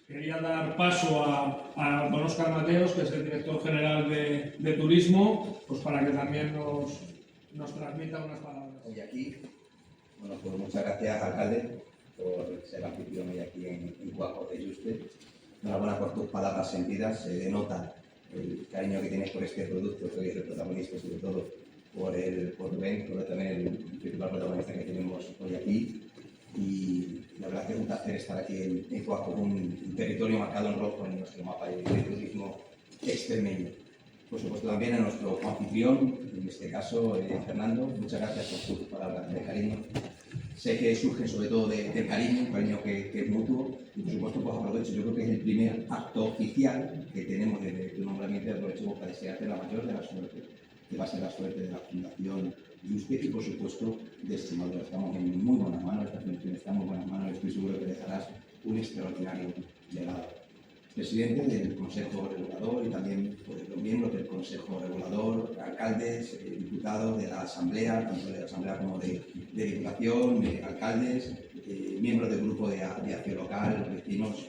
Quería dar paso a don Óscar Mateos, que es el director general de Turismo, pues para que también nos transmita unas palabras. Hoy aquí, bueno, pues muchas gracias, alcalde, por ser anfitrión hoy aquí en Cuajo de Yuste. Enhorabuena por tus palabras sentidas, se denota el cariño que tienes por este producto, que hoy es el protagonista, sobre todo por Rubén, pero también el principal protagonista que tenemos hoy aquí. Y la verdad que es un placer estar aquí en Cuajo, un territorio marcado en rojo en nuestro mapa de turismo extremeño. Por supuesto también a nuestro anfitrión, en este caso Fernando, muchas gracias por tus palabras de cariño. Sé que surgen sobre todo del cariño, un cariño que es mutuo, y por supuesto pues aprovecho, yo creo que es el primer acto oficial que tenemos desde tu nombramiento, aprovecho para desearte la mayor de la suerte, que va a ser la suerte de la Fundación Yuste y por supuesto de Extremadura. Estamos en muy buenas manos, esta fundación está en muy buenas manos, estoy seguro que dejarás un extraordinario legado. Presidente del Consejo Regulador y también pues, los miembros del Consejo Regulador, alcaldes, diputados de la Asamblea, tanto de la Asamblea como de Diputación, alcaldes, miembros del grupo de acción local, vecinos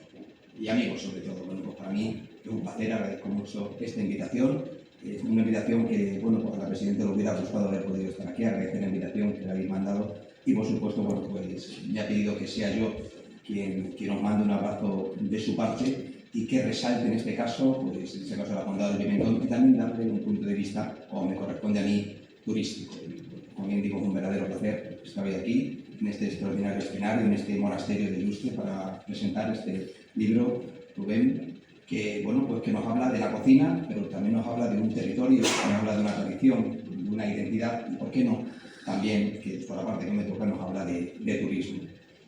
y amigos sobre todo. Bueno, pues para mí es un placer, agradezco mucho esta invitación. Es una invitación que, bueno, pues a la Presidenta le hubiera gustado haber podido estar aquí, agradecer la invitación que le habéis mandado y por supuesto, bueno, pues me ha pedido que sea yo quien os mande un abrazo de su parte y que resalte en este caso, pues en este caso la Condado de Pimentón, y también darle un punto de vista, como me corresponde a mí, turístico. Como bien digo, es un verdadero placer estar hoy aquí, en este extraordinario escenario, en este monasterio de Yuste, para presentar este libro, Rubén, que, bueno, pues que nos habla de la cocina, pero también nos habla de un territorio, nos habla de una tradición, de una identidad, y por qué no, también, que por la parte que me toca, nos habla de turismo.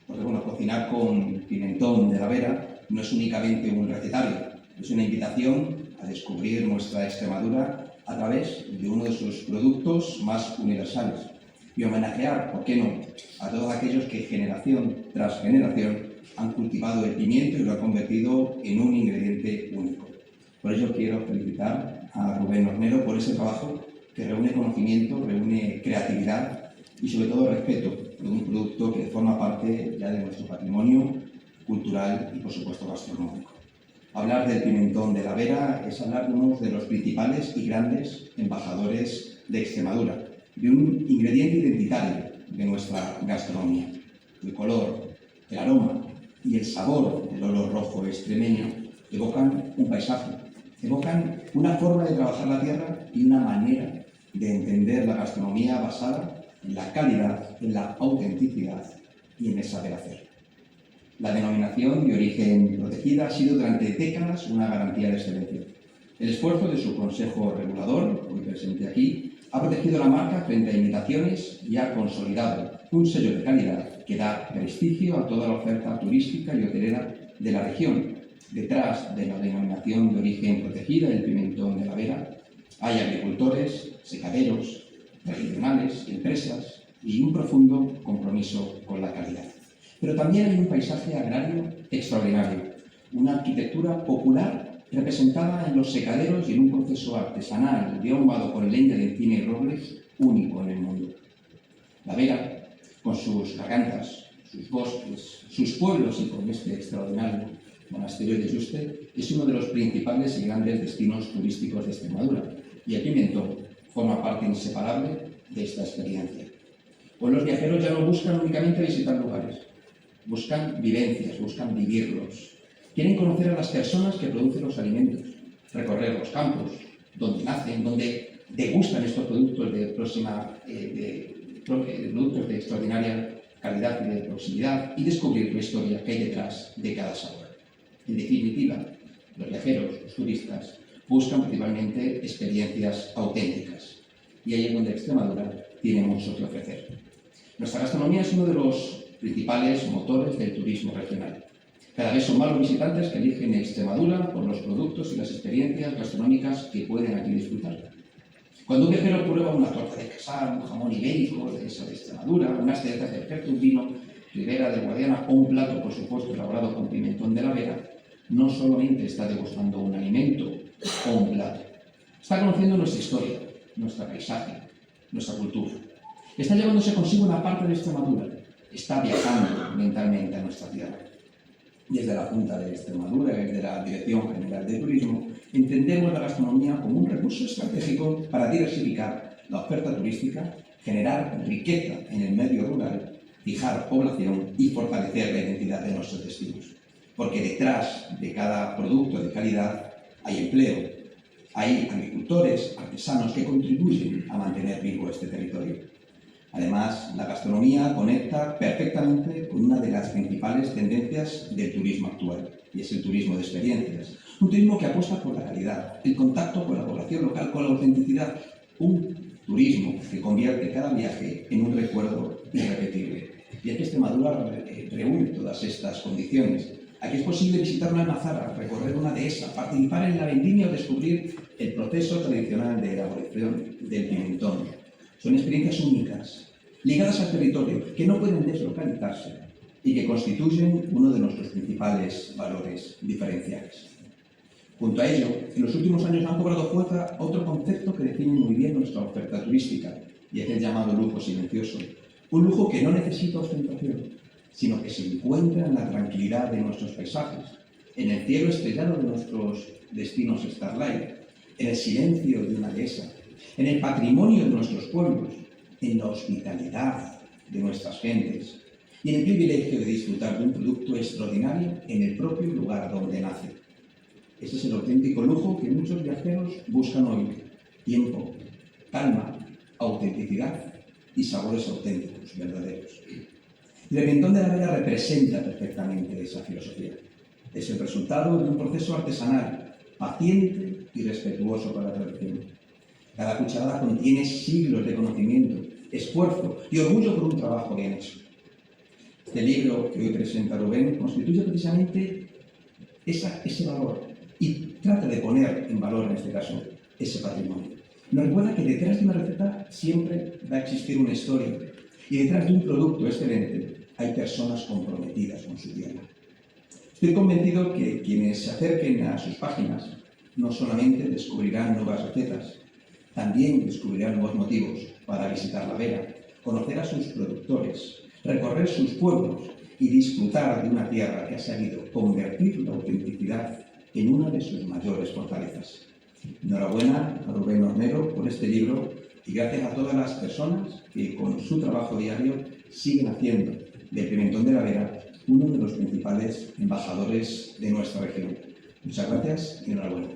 Porque, bueno, cocinar con pimentón de la Vera no es únicamente un recetario, es una invitación a descubrir nuestra Extremadura a través de uno de sus productos más universales y homenajear, ¿por qué no?, a todos aquellos que generación tras generación han cultivado el pimiento y lo han convertido en un ingrediente único. Por ello quiero felicitar a Rubén Hornero por ese trabajo que reúne conocimiento, reúne creatividad y sobre todo respeto de un producto que forma parte ya de nuestro patrimonio cultural y, por supuesto, gastronómico. Hablar del pimentón de la Vera es hablar de uno de los principales y grandes embajadores de Extremadura, de un ingrediente identitario de nuestra gastronomía. El color, el aroma y el sabor del olor rojo extremeño evocan un paisaje, evocan una forma de trabajar la tierra y una manera de entender la gastronomía basada en la calidad, en la autenticidad y en el saber hacer. La denominación de origen protegida ha sido durante décadas una garantía de excelencia. El esfuerzo de su Consejo Regulador, hoy presente aquí, ha protegido la marca frente a imitaciones y ha consolidado un sello de calidad que da prestigio a toda la oferta turística y hotelera de la región. Detrás de la denominación de origen protegida, el pimentón de la Vera, hay agricultores, secaderos, tradicionales, empresas y un profundo compromiso con la calidad. Pero también hay un paisaje agrario extraordinario, una arquitectura popular representada en los secaderos y en un proceso artesanal de ahumado con leña de encina y robles único en el mundo. La Vera, con sus gargantas, sus bosques, sus pueblos y con este extraordinario monasterio de Yuste, es uno de los principales y grandes destinos turísticos de Extremadura y el pimentón forma parte inseparable de esta experiencia. Pues los viajeros ya no buscan únicamente visitar lugares, buscan vivencias, buscan vivirlos. Quieren conocer a las personas que producen los alimentos, recorrer los campos, donde nacen, donde degustan estos productos productos de extraordinaria calidad y de proximidad y descubrir la historia que hay detrás de cada sabor. En definitiva, los viajeros, los turistas, buscan principalmente experiencias auténticas y ahí es donde Extremadura tiene mucho que ofrecer. Nuestra gastronomía es uno de los principales motores del turismo regional. Cada vez son más los visitantes que eligen Extremadura por los productos y las experiencias gastronómicas que pueden aquí disfrutar. Cuando un viajero prueba una torta de casar, un jamón ibérico de Extremadura, unas cerezas de Perto, un vino Ribera de Guadiana o un plato, por supuesto, elaborado con pimentón de la Vera, no solamente está degustando un alimento o un plato, está conociendo nuestra historia, nuestro paisaje, nuestra cultura. Está llevándose consigo una parte de Extremadura, está viajando mentalmente a nuestra tierra. Desde la Junta de Extremadura y desde la Dirección General de Turismo, entendemos la gastronomía como un recurso estratégico para diversificar la oferta turística, generar riqueza en el medio rural, fijar población y fortalecer la identidad de nuestros destinos. Porque detrás de cada producto de calidad hay empleo, hay agricultores, artesanos que contribuyen a mantener vivo este territorio. Además, la gastronomía conecta perfectamente con una de las principales tendencias del turismo actual, y es el turismo de experiencias. Un turismo que apuesta por la calidad, el contacto con la población local, con la autenticidad. Un turismo que convierte cada viaje en un recuerdo irrepetible. Y es que Extremadura reúne todas estas condiciones. Aquí es posible visitar una almazara, recorrer una dehesa, participar en la vendimia o descubrir el proceso tradicional de elaboración del pimentón. Son experiencias únicas, ligadas al territorio, que no pueden deslocalizarse y que constituyen uno de nuestros principales valores diferenciales. Junto a ello, en los últimos años han cobrado fuerza otro concepto que define muy bien nuestra oferta turística, y es el llamado lujo silencioso. Un lujo que no necesita ostentación, sino que se encuentra en la tranquilidad de nuestros paisajes, en el cielo estrellado de nuestros destinos Starlight, en el silencio de una dehesa, en el patrimonio de nuestros pueblos, en la hospitalidad de nuestras gentes y en el privilegio de disfrutar de un producto extraordinario en el propio lugar donde nace. Ese es el auténtico lujo que muchos viajeros buscan hoy: tiempo, calma, autenticidad y sabores auténticos, verdaderos. El pimentón de la Vera representa perfectamente esa filosofía. Es el resultado de un proceso artesanal, paciente y respetuoso con la tradición. Cada cucharada contiene siglos de conocimiento, esfuerzo y orgullo por un trabajo bien hecho. Este libro que hoy presenta Rubén constituye precisamente ese valor y trata de poner en valor, en este caso, ese patrimonio. Nos recuerda que detrás de una receta siempre va a existir una historia y detrás de un producto excelente hay personas comprometidas con su tierra. Estoy convencido que quienes se acerquen a sus páginas no solamente descubrirán nuevas recetas, también descubrirán nuevos motivos para visitar la Vera, conocer a sus productores, recorrer sus pueblos y disfrutar de una tierra que ha sabido convertir la autenticidad en una de sus mayores fortalezas. Enhorabuena a Rubén Hornero por este libro y gracias a todas las personas que con su trabajo diario siguen haciendo del pimentón de la Vera uno de los principales embajadores de nuestra región. Muchas gracias y enhorabuena.